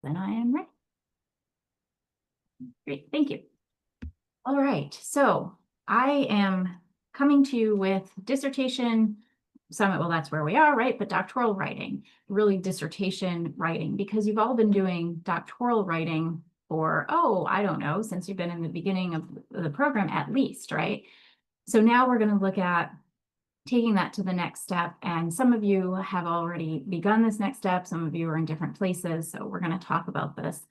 Then I am ready. Great, thank you. All right, so I am coming to you with dissertation summit. Well, that's where we are, right? But doctoral writing, really dissertation writing, because you've all been doing doctoral writing for, oh, I don't know, since you've been in the beginning of the program at least, right? So now we're going to look at taking that to the next step. And some of you have already begun this next step. Some of you are in different places. So we're going to talk about this.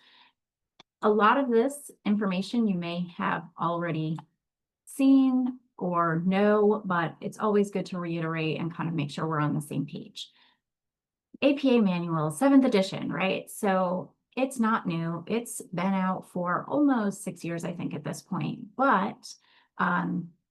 A lot of this information you may have already seen or know, but it's always good to reiterate and kind of make sure we're on the same page. APA manual, 7th edition, right? So it's not new. It's been out for almost 6 years, I think, at this point. But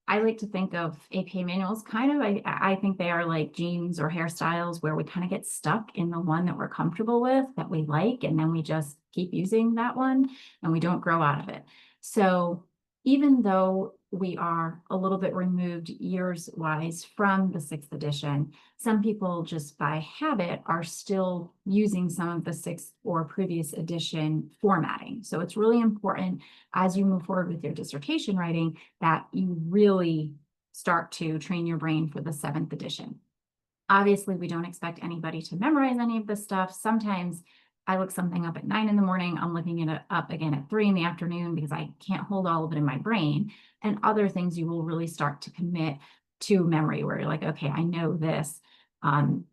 I like to think of APA manuals kind of, I think they are like jeans or hairstyles where we kind of get stuck in the one that we're comfortable with, that we like, and then we just keep using that one and we don't grow out of it. So even though we are a little bit removed years-wise from the 6th edition, some people just by habit are still using some of the 6th or previous edition formatting. So it's really important as you move forward with your dissertation writing that you really start to train your brain for the 7th edition. Obviously, we don't expect anybody to memorize any of this stuff. Sometimes I look something up at 9 in the morning, I'm looking it up again at 3 in the afternoon because I can't hold all of it in my brain. And other things you will really start to commit to memory where you're like, okay, I know this. And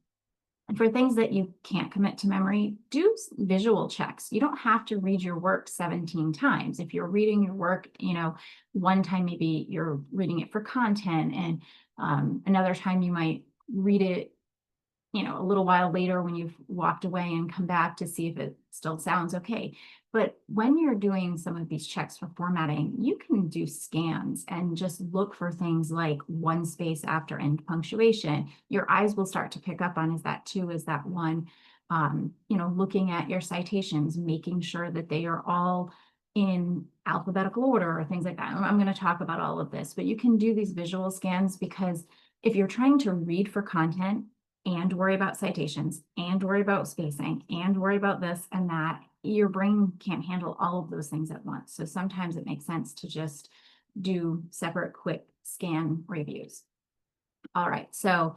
for things that you can't commit to memory, do visual checks. You don't have to read your work 17 times. If you're reading your work, one time maybe you're reading it for content, and another time you might read it a little while later when you've walked away and come back to see if it still sounds okay. But when you're doing some of these checks for formatting, you can do scans and just look for things like one space after end punctuation. Your eyes will start to pick up on, is that two, is that one? Looking at your citations, making sure that they are all in alphabetical order or things like that. I'm going to talk about all of this, but you can do these visual scans because if you're trying to read for content and worry about citations and worry about spacing and worry about this and that, your brain can't handle all of those things at once. So sometimes it makes sense to just do separate quick scan reviews. All right, so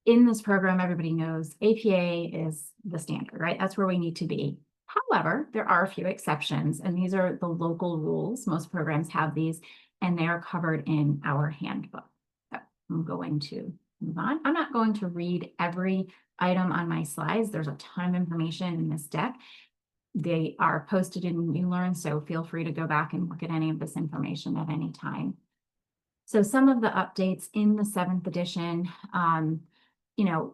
in this program, everybody knows APA is the standard, right? That's where we need to be. However, there are a few exceptions, and these are the local rules. Most programs have these, and they are covered in our handbook. So I'm going to move on. I'm not going to read every item on my slides. There's a ton of information in this deck. They are posted in ULearn, so feel free to go back and look at any of this information at any time. So some of the updates in the 7th edition,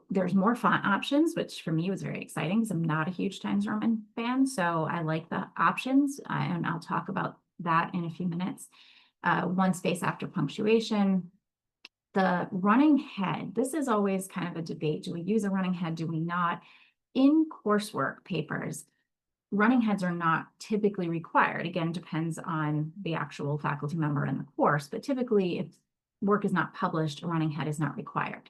there's more font options, which for me was very exciting because I'm not a huge Times Roman fan. So I like the options, and I'll talk about that in a few minutes. One space after punctuation. The running head, this is always kind of a debate. Do we use a running head? Do we not? In coursework papers, running heads are not typically required. Again, depends on the actual faculty member in the course, but typically if work is not published, a running head is not required.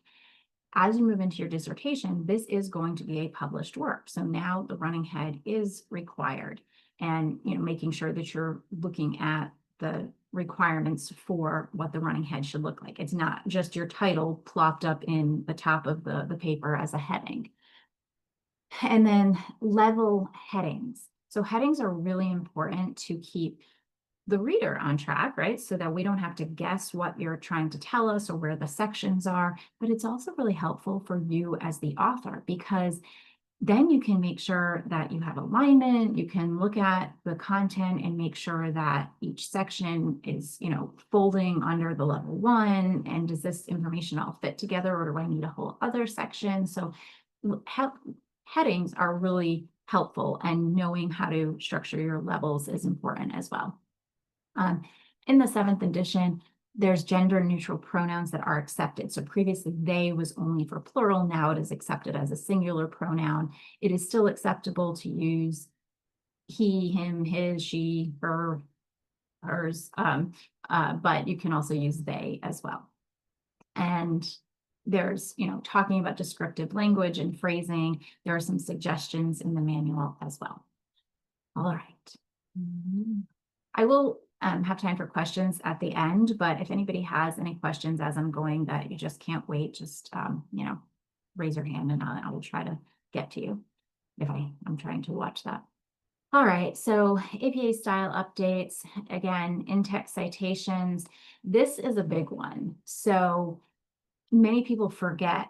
As you move into your dissertation, this is going to be a published work. So now the running head is required, and making sure that you're looking at the requirements for what the running head should look like. It's not just your title plopped up in the top of the paper as a heading. And then level headings. So headings are really important to keep the reader on track, right? So that we don't have to guess what you're trying to tell us or where the sections are. But it's also really helpful for you as the author, because then you can make sure that you have alignment. You can look at the content and make sure that each section is, folding under the level 1. And does this information all fit together, or do I need a whole other section? So headings are really helpful, and knowing how to structure your levels is important as well. In the 7th edition, there's gender neutral pronouns that are accepted. So previously they was only for plural. Now it is accepted as a singular pronoun. It is still acceptable to use he, him, his, she, her, hers, but you can also use they as well. And there's, talking about descriptive language and phrasing. There are some suggestions in the manual as well. All right. I will have time for questions at the end, but if anybody has any questions as I'm going that you just can't wait, just, raise your hand and I will try to get to you if I'm trying to watch that. All right, so APA style updates, again, in-text citations. This is a big one. So many people forget,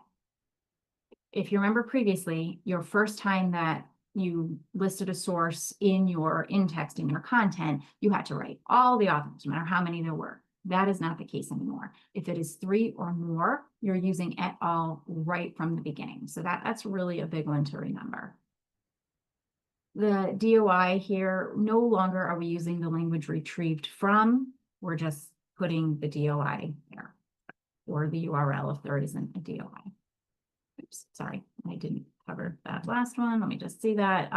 if you remember previously, your first time that you listed a source in your in-text, in your content, you had to write all the authors, no matter how many there were. That is not the case anymore. If it is 3 or more, you're using et al. Right from the beginning. So that's really a big one to remember. The DOI here, no longer are we using the language retrieved from, we're just putting the DOI there, or the URL if there isn't a DOI. Oops, sorry, I didn't cover that last one. Let me just see that.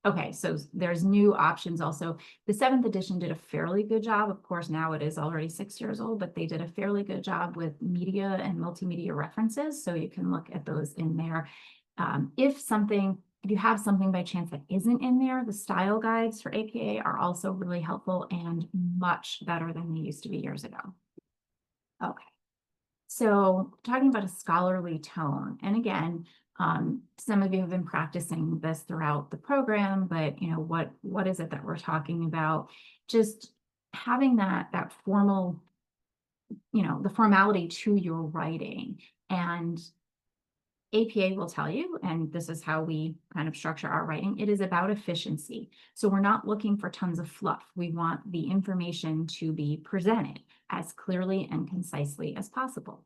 Okay, so there's new options also. The 7th edition did a fairly good job. Of course, now it is already 6 years old, but they did a fairly good job with media and multimedia references. So you can look at those in there. If you have something by chance that isn't in there, the style guides for APA are also really helpful and much better than they used to be years ago. Okay, so talking about a scholarly tone, and again, some of you have been practicing this throughout the program, but what is it that we're talking about? Just having that formal, the formality to your writing. And APA will tell you, and this is how we kind of structure our writing, it is about efficiency. So we're not looking for tons of fluff. We want the information to be presented as clearly and concisely as possible.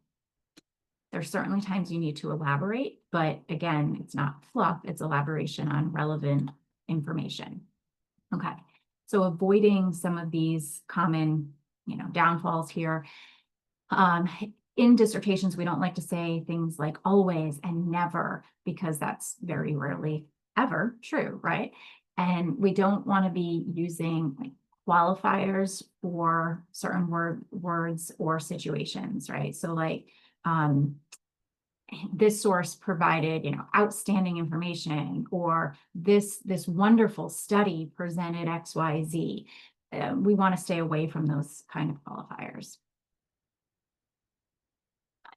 There's certainly times you need to elaborate, but again, it's not fluff, it's elaboration on relevant information. Okay, so avoiding some of these common, downfalls here. In dissertations, we don't like to say things like always and never, because that's very rarely ever true, right? And we don't want to be using qualifiers for certain words or situations, right? So this source provided, outstanding information, or this wonderful study presented XYZ. We want to stay away from those kind of qualifiers.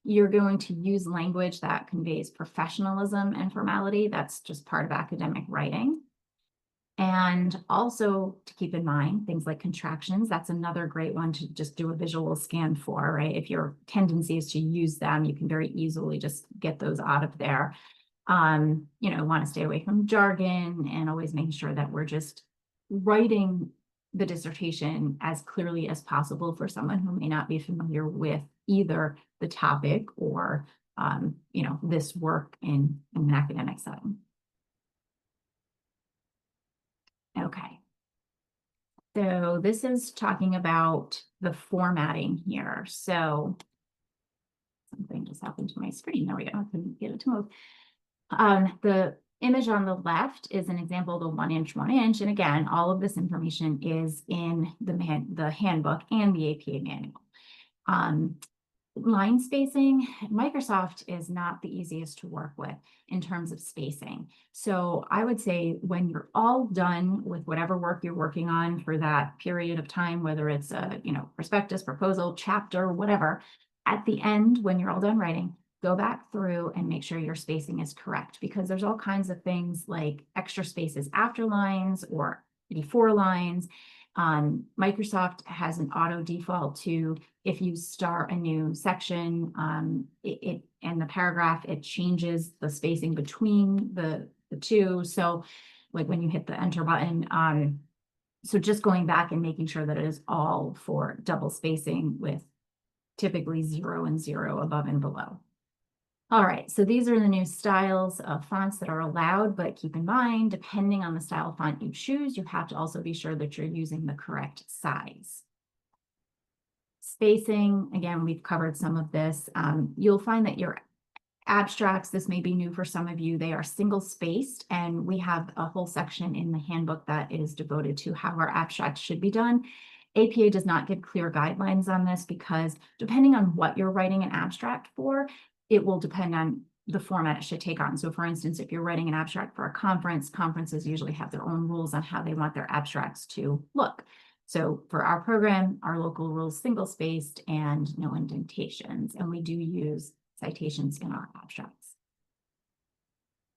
You're going to use language that conveys professionalism and formality. That's just part of academic writing. And also to keep in mind, things like contractions, that's another great one to just do a visual scan for, right? If your tendency is to use them, you can very easily just get those out of there. Want to stay away from jargon and always making sure that we're just writing the dissertation as clearly as possible for someone who may not be familiar with either the topic or, this work in an academic setting. Okay. So this is talking about the formatting here. So something just happened to my screen. There we go. I couldn't get it to move. The image on the left is an example of the 1-inch, 1-inch. And again, all of this information is in the handbook and the APA manual. Line spacing, Microsoft is not the easiest to work with in terms of spacing. So I would say when you're all done with whatever work you're working on for that period of time, whether it's a prospectus, proposal, chapter, whatever, at the end, when you're all done writing, go back through and make sure your spacing is correct, because there's all kinds of things like extra spaces after lines or before lines. Microsoft has an auto default to, if you start a new section, in the paragraph, it changes the spacing between the two. So like when you hit the enter button, so just going back and making sure that it is all for double spacing with typically 0 and 0 above and below. All right, so these are the new styles of fonts that are allowed, but keep in mind, depending on the style of font you choose, you have to also be sure that you're using the correct size. Spacing, again, we've covered some of this. You'll find that your abstracts, this may be new for some of you, they are single spaced, and we have a whole section in the handbook that is devoted to how our abstracts should be done. APA does not give clear guidelines on this because depending on what you're writing an abstract for, it will depend on the format it should take on. So for instance, if you're writing an abstract for a conference, conferences usually have their own rules on how they want their abstracts to look. So for our program, our local rules single-spaced and no indentations, and we do use citations in our abstracts.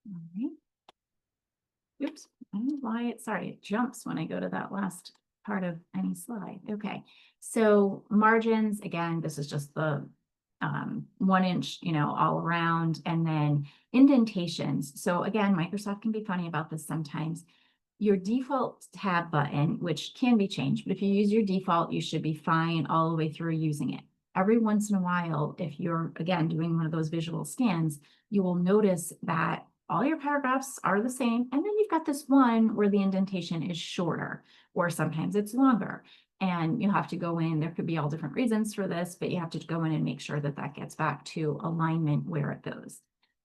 All right. Oops, I don't know why it jumps when I go to that last part of any slide. Okay, so margins, again, this is just the 1 inch, all around, and then indentations. So again, Microsoft can be funny about this sometimes. Your default tab button, which can be changed, but if you use your default, you should be fine all the way through using it. Every once in a while, if you're, again, doing one of those visual scans, you will notice that all your paragraphs are the same, and then you've got this one where the indentation is shorter, or sometimes it's longer. And you have to go in, there could be all different reasons for this, but you have to go in and make sure that that gets back to alignment where it goes.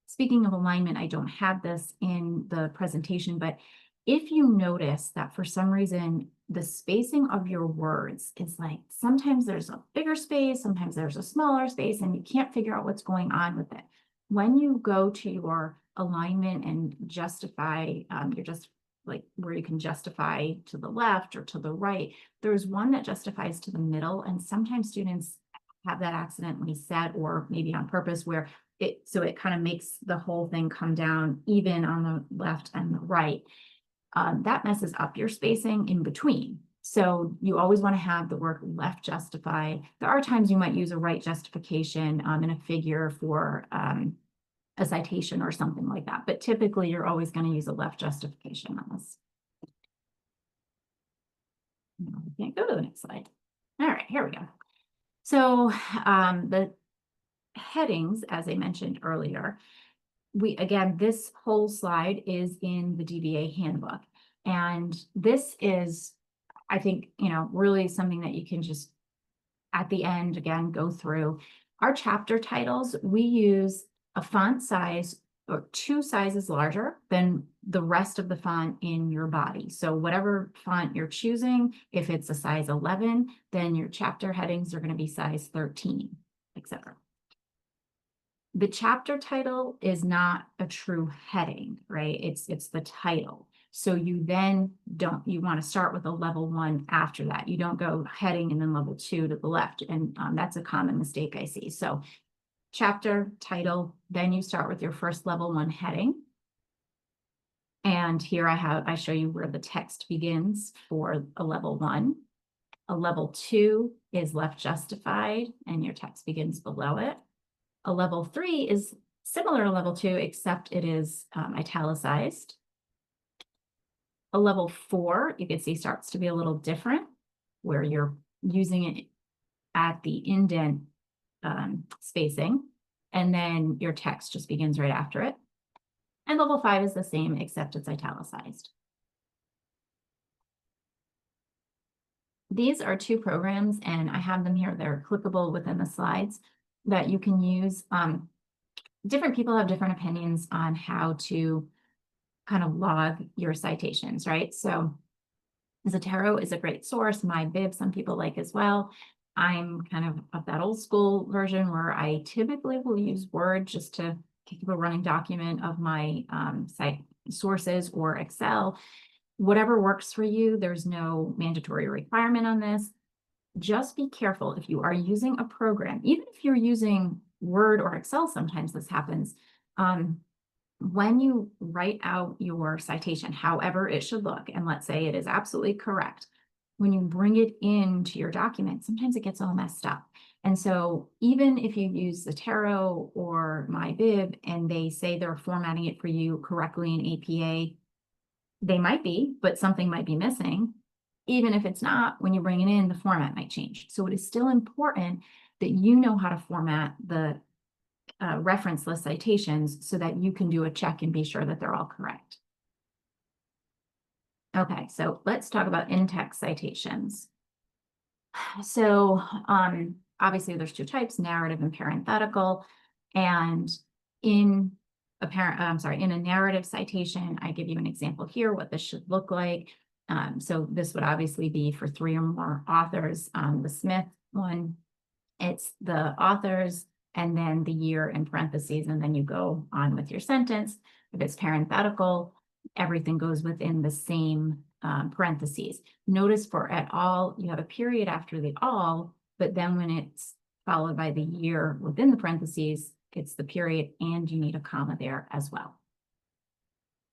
Speaking of alignment, I don't have this in the presentation, but if you notice that for some reason, the spacing of your words is like, sometimes there's a bigger space, sometimes there's a smaller space, and you can't figure out what's going on with it. When you go to your alignment and justify, you're just like where you can justify to the left or to the right, there's one that justifies to the middle, and sometimes students have that accidentally set, or maybe on purpose, where it kind of makes the whole thing come down even on the left and the right. That messes up your spacing in between. So you always want to have the word left justified. There are times you might use a right justification in a figure for a citation or something like that, but typically you're always going to use a left justification on this. No, we can't go to the next slide. All right, here we go. So the headings, as I mentioned earlier, again, this whole slide is in the DBA handbook. And this is, I think, really something that you can just, at the end, again, go through. Our chapter titles, we use a font size or 2 sizes larger than the rest of the font in your body. So whatever font you're choosing, if it's a size 11, then your chapter headings are going to be size 13, etc. The chapter title is not a true heading, right? It's the title. So you then you want to start with a level 1 after that. You don't go heading and then level 2 to the left. And that's a common mistake I see. So chapter title, then you start with your first level 1 heading. And here I show you where the text begins for a level 1. A level 2 is left justified, and your text begins below it. A level 3 is similar to level 2, except it is italicized. A level 4, you can see, starts to be a little different, where you're using it at the indent spacing, and then your text just begins right after it. And level 5 is the same, except it's italicized. These are 2 programs, and I have them here. They're clickable within the slides that you can use. Different people have different opinions on how to kind of log your citations, right? So Zotero is a great source. MyBib, some people like as well. I'm kind of that old school version where I typically will use Word just to keep a running document of my site sources, or Excel. Whatever works for you. There's no mandatory requirement on this. Just be careful if you are using a program, even if you're using Word or Excel, sometimes this happens. When you write out your citation, however it should look, and let's say it is absolutely correct, when you bring it into your document, sometimes it gets all messed up. And so even if you use Zotero or MyBib and they say they're formatting it for you correctly in APA, they might be, but something might be missing. Even if it's not, when you bring it in, the format might change. So it is still important that you know how to format the reference list citations so that you can do a check and be sure that they're all correct. Okay, so let's talk about in-text citations. So obviously there's 2 types, narrative and parenthetical. And in a narrative citation, I give you an example here, what this should look like. So this would obviously be for 3 or more authors. The Smith one, it's the authors, and then the year in parentheses, and then you go on with your sentence. If it's parenthetical, everything goes within the same parentheses. Notice for et al, you have a period after the all, but then when it's followed by the year within the parentheses, it's the period, and you need a comma there as well.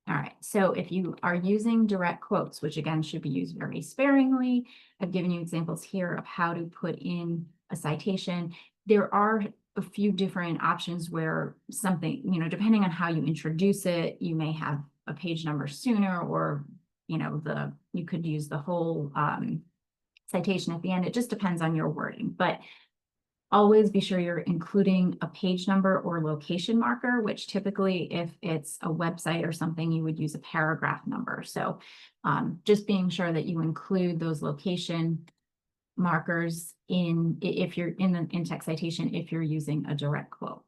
All right, so if you are using direct quotes, which again should be used very sparingly, I've given you examples here of how to put in a citation. There are a few different options where something, depending on how you introduce it, you may have a page number sooner, or, you could use the whole citation at the end. It just depends on your wording, but always be sure you're including a page number or location marker, which typically, if it's a website or something, you would use a paragraph number. So just being sure that you include those location markers if you're in the in-text citation, if you're using a direct quote.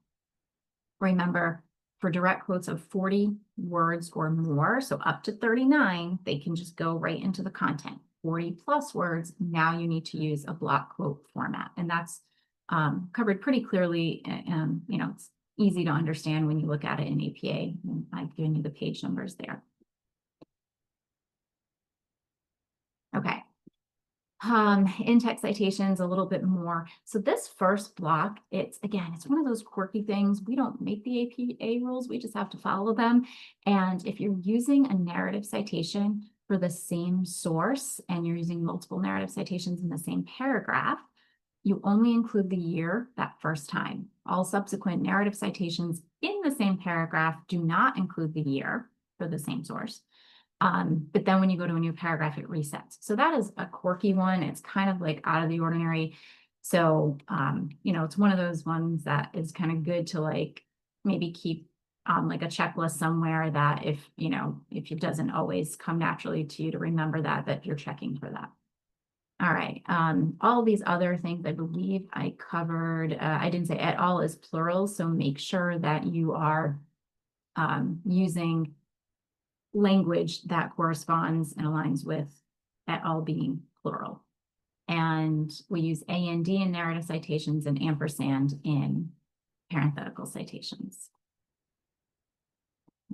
Remember, for direct quotes of 40 words or more, so up to 39, they can just go right into the content. 40 plus words, now you need to use a block quote format, and that's covered pretty clearly, and it's easy to understand when you look at it in APA. And I've given you the page numbers there. Okay. In-text citations a little bit more. So this first block, it's one of those quirky things. We don't make the APA rules, we just have to follow them. And if you're using a narrative citation for the same source, and you're using multiple narrative citations in the same paragraph, you only include the year that first time. All subsequent narrative citations in the same paragraph do not include the year for the same source. But then when you go to a new paragraph, it resets. So that is a quirky one. It's kind of like out of the ordinary. So, it's one of those ones that is kind of good to like maybe keep like a checklist somewhere, that if it doesn't always come naturally to you to remember that you're checking for that. All right, all these other things I believe I covered. I didn't say et al is plural, so make sure that you are using language that corresponds and aligns with et al being plural. And we use and in narrative citations and ampersand in parenthetical citations.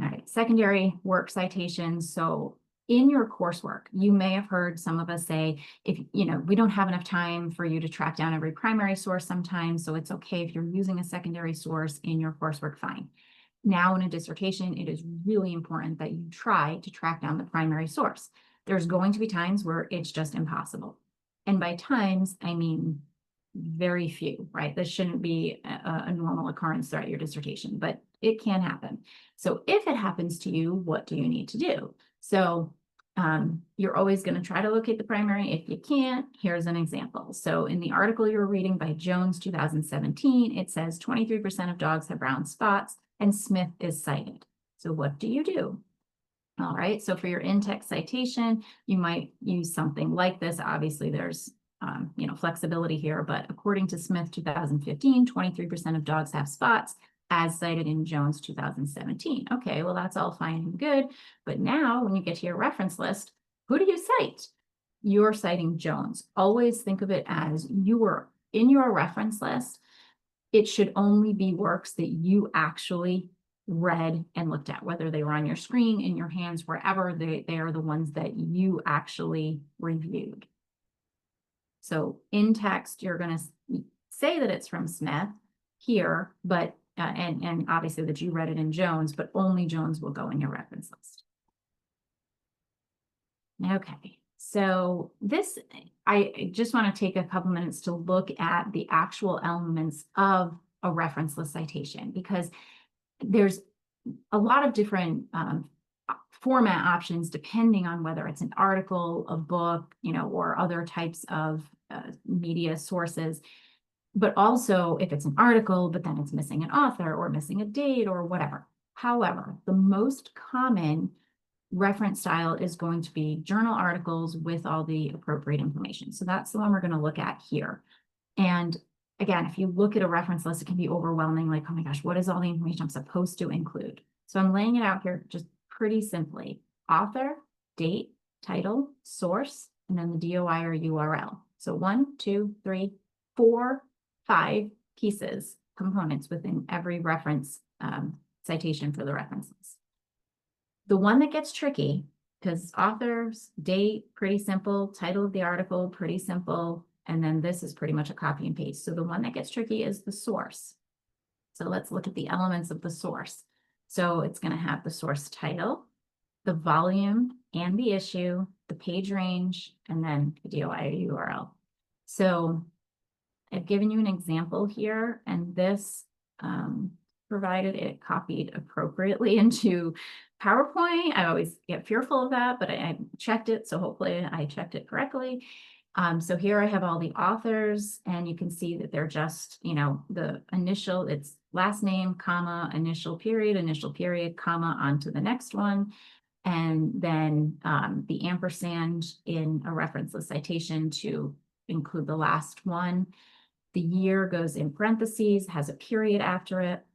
All right, secondary work citations. So in your coursework, you may have heard some of us say, if we don't have enough time for you to track down every primary source sometimes, so it's okay if you're using a secondary source in your coursework, fine. Now in a dissertation, it is really important that you try to track down the primary source. There's going to be times where it's just impossible. And by times, I mean very few, right? This shouldn't be a normal occurrence throughout your dissertation, but it can happen. So if it happens to you, what do you need to do? So you're always going to try to locate the primary. If you can't, here's an example. So in the article you're reading by Jones, 2017, it says 23% of dogs have brown spots, and Smith is cited. So what do you do? All right, so for your in-text citation, you might use something like this. Obviously, there's flexibility here, but according to Smith 2015, 23% of dogs have spots, as cited in Jones 2017. Okay, well, that's all fine and good. But now when you get to your reference list, who do you cite? You're citing Jones. Always think of it as you were in your reference list. It should only be works that you actually read and looked at, whether they were on your screen, in your hands, wherever they are the ones that you actually reviewed. So in text, you're going to say that it's from Smith here, but and obviously that you read it in Jones, but only Jones will go in your reference list. Okay, so this, I just want to take a couple minutes to look at the actual elements of a reference list citation, because there's a lot of different format options depending on whether it's an article, a book, or other types of media sources. But also if it's an article, but then it's missing an author or missing a date or whatever. However, the most common reference style is going to be journal articles with all the appropriate information. So that's the one we're going to look at here. And again, if you look at a reference list, it can be overwhelming, like, oh my gosh, what is all the information I'm supposed to include? So I'm laying it out here just pretty simply: author, date, title, source, and then the DOI or URL. So 1, 2, 3, 4, 5 pieces components within every reference citation for the references. The one that gets tricky, because authors, date, pretty simple, title of the article, pretty simple, and then this is pretty much a copy and paste. So the one that gets tricky is the source. So let's look at the elements of the source. So it's going to have the source title, the volume and the issue, the page range, and then the DOI or URL. So I've given you an example here, and this, provided it copied appropriately into PowerPoint. I always get fearful of that, but I checked it, so hopefully I checked it correctly. So here I have all the authors, and you can see that they're just, the initial, it's last name, comma, initial period, comma, on to the next one. And then the ampersand in a reference list citation to include the last one. The year goes in parentheses, has a period after it.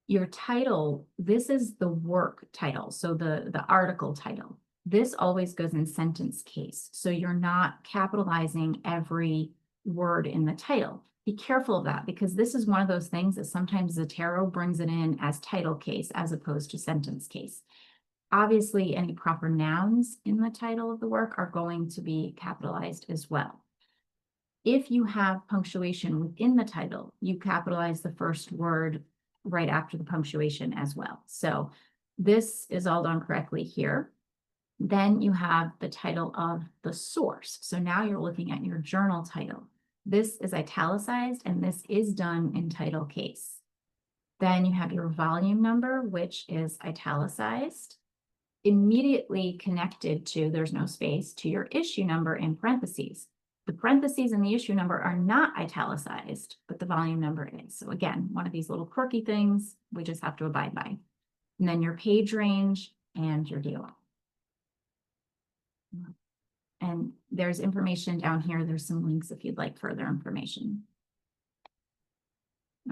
Your title, this is the work title, so the article title. This always goes in sentence case, so you're not capitalizing every word in the title. Be careful of that, because this is one of those things that sometimes Zotero brings it in as title case as opposed to sentence case. Obviously, any proper nouns in the title of the work are going to be capitalized as well. If you have punctuation within the title, you capitalize the first word right after the punctuation as well. So this is all done correctly here. Then you have the title of the source. So now you're looking at your journal title. This is italicized, and this is done in title case. Then you have your volume number, which is italicized. Immediately connected to, there's no space, to your issue number in parentheses. The parentheses and the issue number are not italicized, but the volume number is. So again, one of these little quirky things we just have to abide by. And then your page range and your DOI. And there's information down here. There's some links if you'd like further information.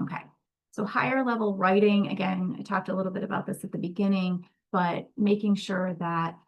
Okay, so higher level writing, again, I talked a little bit about this at the beginning, but making sure that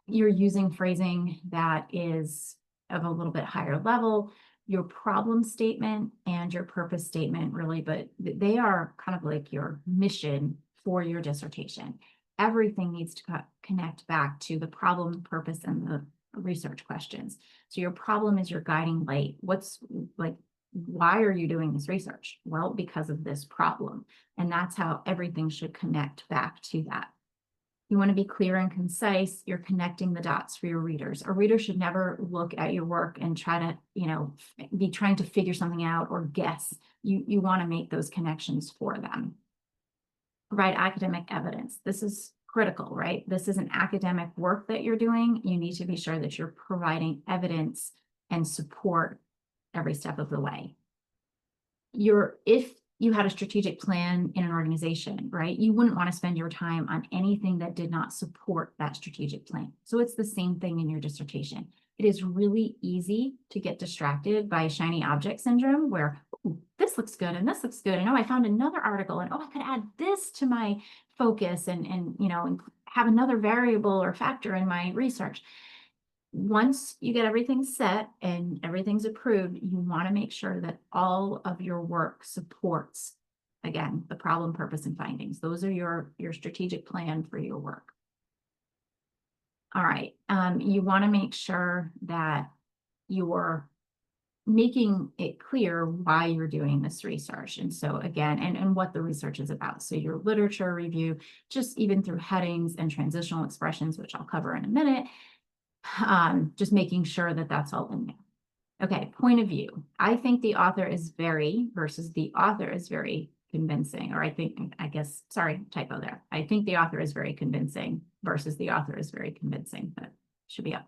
you're using phrasing that is of a little bit higher level, your problem statement and your purpose statement really, but they are kind of like your mission for your dissertation. Everything needs to connect back to the problem, purpose, and the research questions. So your problem is your guiding light. Why are you doing this research? Well, because of this problem. And that's how everything should connect back to that. You want to be clear and concise. You're connecting the dots for your readers. A reader should never look at your work and try to, be trying to figure something out or guess. You want to make those connections for them. Provide academic evidence. This is critical, right? This is an academic work that you're doing. You need to be sure that you're providing evidence and support every step of the way. If you had a strategic plan in an organization, right? You wouldn't want to spend your time on anything that did not support that strategic plan. So it's the same thing in your dissertation. It is really easy to get distracted by shiny object syndrome where, oh, this looks good and this looks good. And oh, I found another article and oh, I could add this to my focus and have another variable or factor in my research. Once you get everything set and everything's approved, you want to make sure that all of your work supports, again, the problem, purpose, and findings. Those are your strategic plan for your work. All right. You want to make sure that you're making it clear why you're doing this research. And so again, and what the research is about. So your literature review, just even through headings and transitional expressions, which I'll cover in a minute. Just making sure that that's all in there. Okay, point of view. I think the author is very versus the author is very convincing, or sorry, typo there. I think the author is very convincing versus the author is very convincing, but should be up.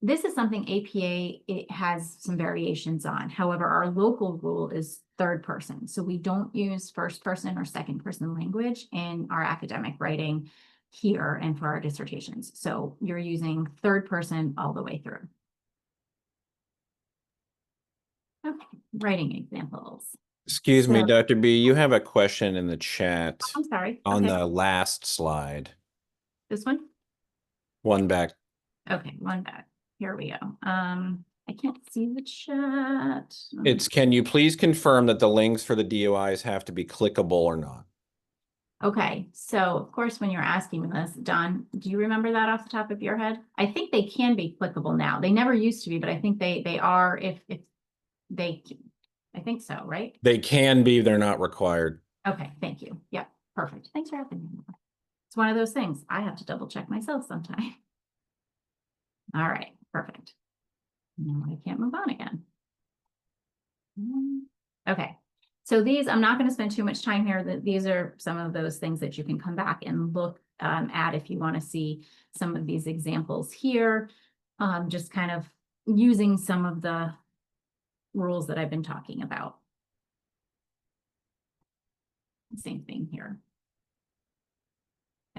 This is something APA, it has some variations on. However, our local rule is third person. So we don't use first person or second person language in our academic writing here and for our dissertations. So you're using third person all the way through. Okay, writing examples. Excuse me, Dr. B, you have a question in the chat. I'm sorry. On the last slide. This one? One back. Okay, one back. Here we go. I can't see the chat. It's, can you please confirm that the links for the DOIs have to be clickable or not? Okay, so of course, when you're asking me this, Don, do you remember that off the top of your head? I think they can be clickable now. They never used to be, but I think they are if they, I think so, right? They can be, they're not required. Okay, thank you. Yep, perfect. Thanks for having me. It's one of those things. I have to double check myself sometime. All right, perfect. No, I can't move on again. Okay, so these, I'm not going to spend too much time here. These are some of those things that you can come back and look at if you want to see some of these examples here. Just kind of using some of the rules that I've been talking about. Same thing here.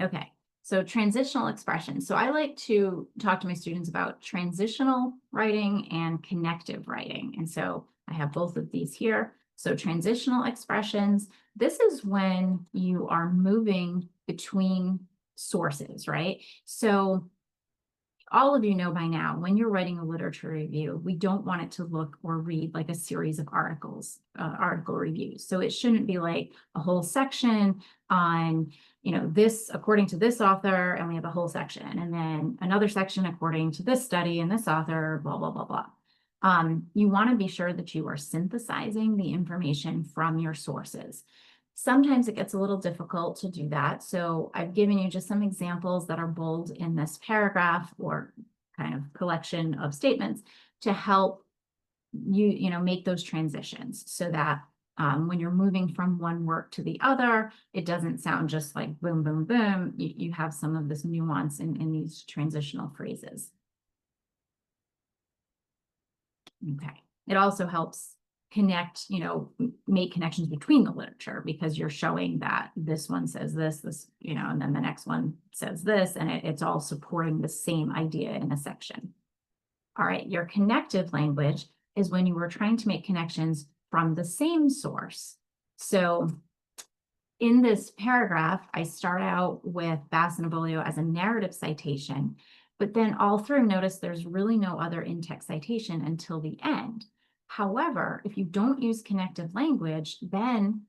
Okay, so transitional expressions. So I like to talk to my students about transitional writing and connective writing. And so I have both of these here. So transitional expressions, this is when you are moving between sources, right? So all of you know by now, when you're writing a literature review, we don't want it to look or read like a series of article reviews. So it shouldn't be like a whole section on, you know, this according to this author, and we have a whole section, and then another section according to this study and this author, blah, blah, blah, blah. You want to be sure that you are synthesizing the information from your sources. Sometimes it gets a little difficult to do that. So I've given you just some examples that are bold in this paragraph or kind of collection of statements to help you know, make those transitions so that when you're moving from one work to the other, it doesn't sound just like boom, boom, boom. You have some of this nuance in these transitional phrases. Okay. It also helps connect, you know, make connections between the literature because you're showing that this one says this, you know, and then the next one says this, and it's all supporting the same idea in a section. All right, your connective language is when you were trying to make connections from the same source. So in this paragraph, I start out with Bass and Abolio as a narrative citation, but then all through, notice there's really no other in-text citation until the end. However, if you don't use connective language, then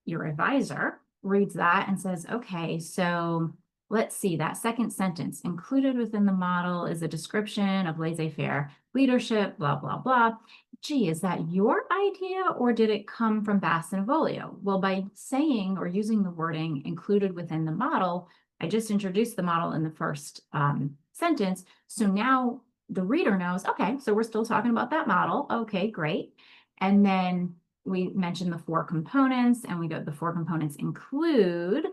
your advisor reads that and says, okay, so let's see, that second sentence, included within the model is a description of laissez-faire leadership, blah, blah, blah. Gee, is that your idea or did it come from Bass and Abolio? Well, by saying or using the wording included within the model, I just introduced the model in the first sentence. So now the reader knows, okay, so we're still talking about that model. Okay, great. And then we mentioned the 4 components and we go, the 4 components include,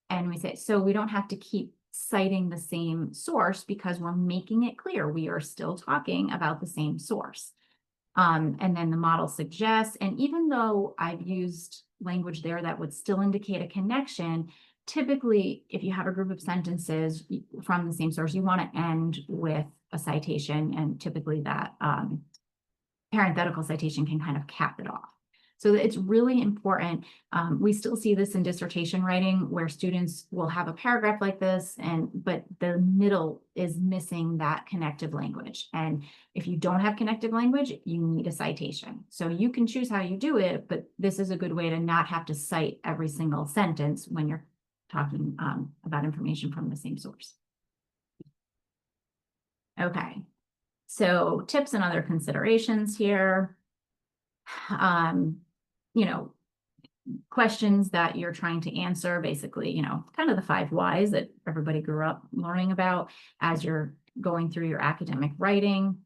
and we say, so we don't have to keep citing the same source because we're making it clear we are still talking about the same source. And then the model suggests, and even though I've used language there that would still indicate a connection, typically, if you have a group of sentences from the same source, you want to end with a citation, and typically that parenthetical citation can kind of cap it off. So it's really important. We still see this in dissertation writing where students will have a paragraph like this, but the middle is missing that connective language. And if you don't have connective language, you need a citation. So you can choose how you do it, but this is a good way to not have to cite every single sentence when you're talking about information from the same source. Okay, so tips and other considerations here. You know, questions that you're trying to answer, basically, you know, kind of the 5 whys that everybody grew up learning about as you're going through your academic writing.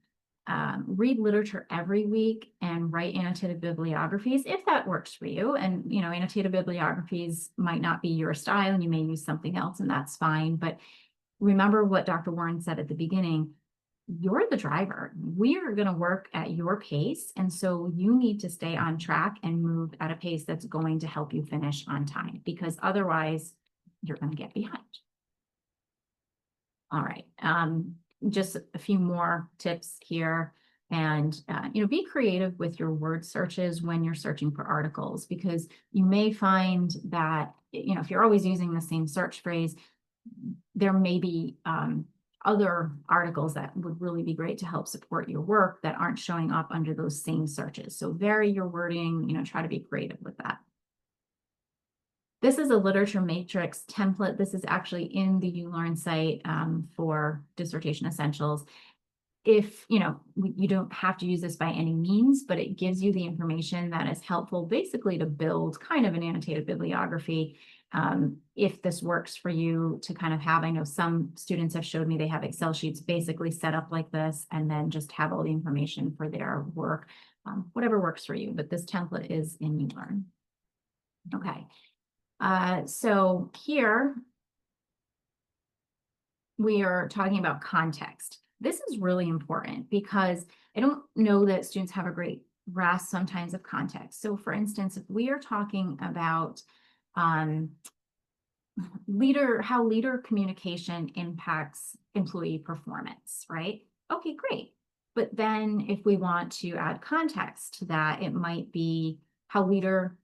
Read literature every week and write annotated bibliographies if that works for you. And, you know, annotated bibliographies might not be your style and you may use something else, and that's fine. But remember what Dr. Warren said at the beginning. You're the driver. We are going to work at your pace. And so you need to stay on track and move at a pace that's going to help you finish on time, because otherwise you're going to get behind. All right. Just a few more tips here. And, you know, be creative with your word searches when you're searching for articles, because you may find that, you know, if you're always using the same search phrase, there may be other articles that would really be great to help support your work that aren't showing up under those same searches. So vary your wording, try to be creative with that. This is a literature matrix template. This is actually in the ULearn site for dissertation essentials. If, you don't have to use this by any means, but it gives you the information that is helpful basically to build kind of an annotated bibliography. If this works for you to kind of have, I know some students have showed me they have Excel sheets basically set up like this and then just have all the information for their work, whatever works for you, but this template is in ULearn. Okay, so here we are talking about context. This is really important because I don't know that students have a great grasp sometimes of context. So for instance, if we are talking about how leader communication impacts employee performance, right? Okay, great. But then if we want to add context to that, it might be how leader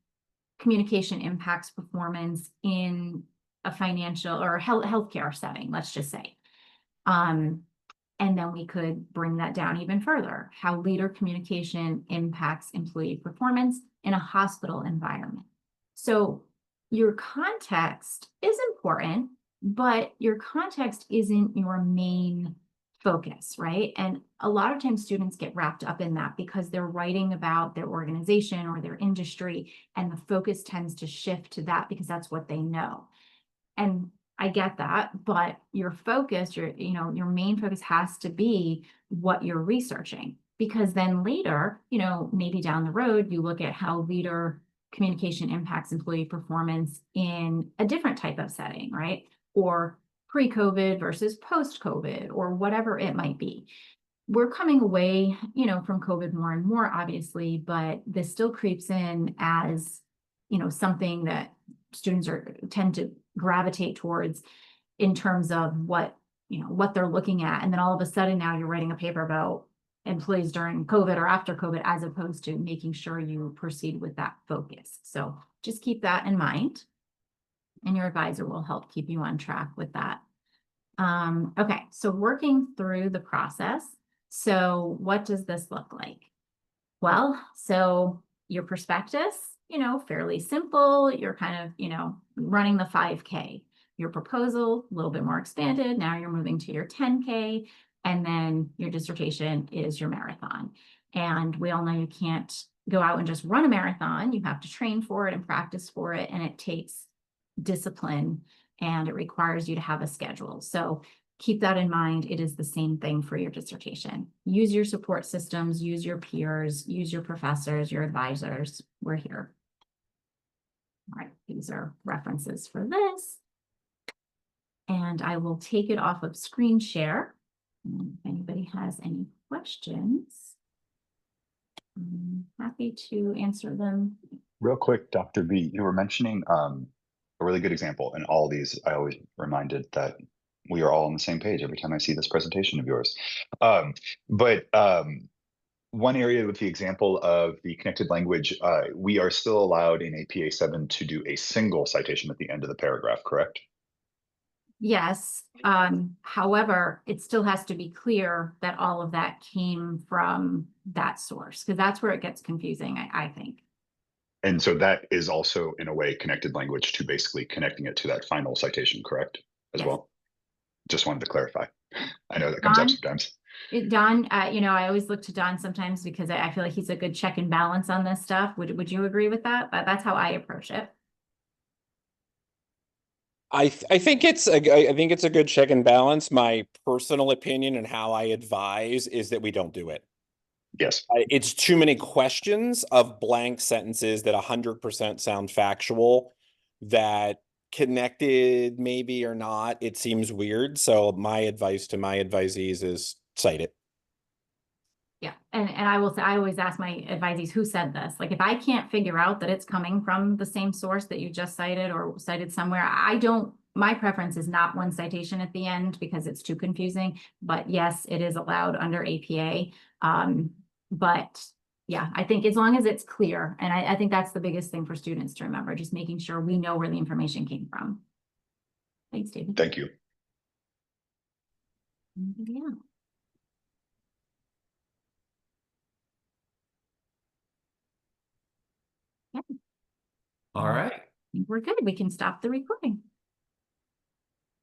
communication impacts performance in a financial or healthcare setting, let's just say. And then we could bring that down even further, how leader communication impacts employee performance in a hospital environment. So your context is important, but your context isn't your main focus, right? And a lot of times students get wrapped up in that because they're writing about their organization or their industry, and the focus tends to shift to that because that's what they know. And I get that, but your focus, your main focus has to be what you're researching, because then later, maybe down the road, you look at how leader communication impacts employee performance in a different type of setting, right? Or pre-COVID versus post-COVID, or whatever it might be. We're coming away, from COVID more and more, obviously, but this still creeps in as, something that students tend to gravitate towards in terms of what they're looking at. And then all of a sudden now you're writing a paper about employees during COVID or after COVID, as opposed to making sure you proceed with that focus. So just keep that in mind, and your advisor will help keep you on track with that. Okay, so working through the process. So what does this look like? Well, so your prospectus, fairly simple. You're kind of, running the 5K. Your proposal, a little bit more expanded. Now you're moving to your 10K, and then your dissertation is your marathon. And we all know you can't go out and just run a marathon. You have to train for it and practice for it, and it takes discipline, and it requires you to have a schedule. So keep that in mind. It is the same thing for your dissertation. Use your support systems, use your peers, use your professors, your advisors. We're here. All right, these are references for this. And I will take it off of screen share. And if anybody has any questions, I'm happy to answer them. Real quick, Dr. B, you were mentioning a really good example. In all these, I always reminded that we are all on the same page every time I see this presentation of yours. One area with the example of the connected language, we are still allowed in APA 7 to do a single citation at the end of the paragraph, correct? Yes. However, it still has to be clear that all of that came from that source, because that's where it gets confusing, I think. And so that is also, in a way, connected language to basically connecting it to that final citation, correct? As Yes. well. Just wanted to clarify. I know that comes up sometimes. Don, I always look to Don sometimes because I feel like he's a good check and balance on this stuff. Would you agree with that? But that's how I approach it. I think it's a good check and balance. My personal opinion and how I advise is that we don't do it. Yes. It's too many questions of blank sentences that 100% sound factual, that connected maybe or not, it seems weird. So my advice to my advisees is cite it. Yeah, and I will say, I always ask my advisees who said this. Like, if I can't figure out that it's coming from the same source that you just cited or cited somewhere, my preference is not one citation at the end because it's too confusing. But yes, it is allowed under APA. But yeah, I think as long as it's clear, and I think that's the biggest thing for students to remember, just making sure we know where the information came from. Thanks, David. Thank you. Yeah. All right. We're good. We can stop the recording.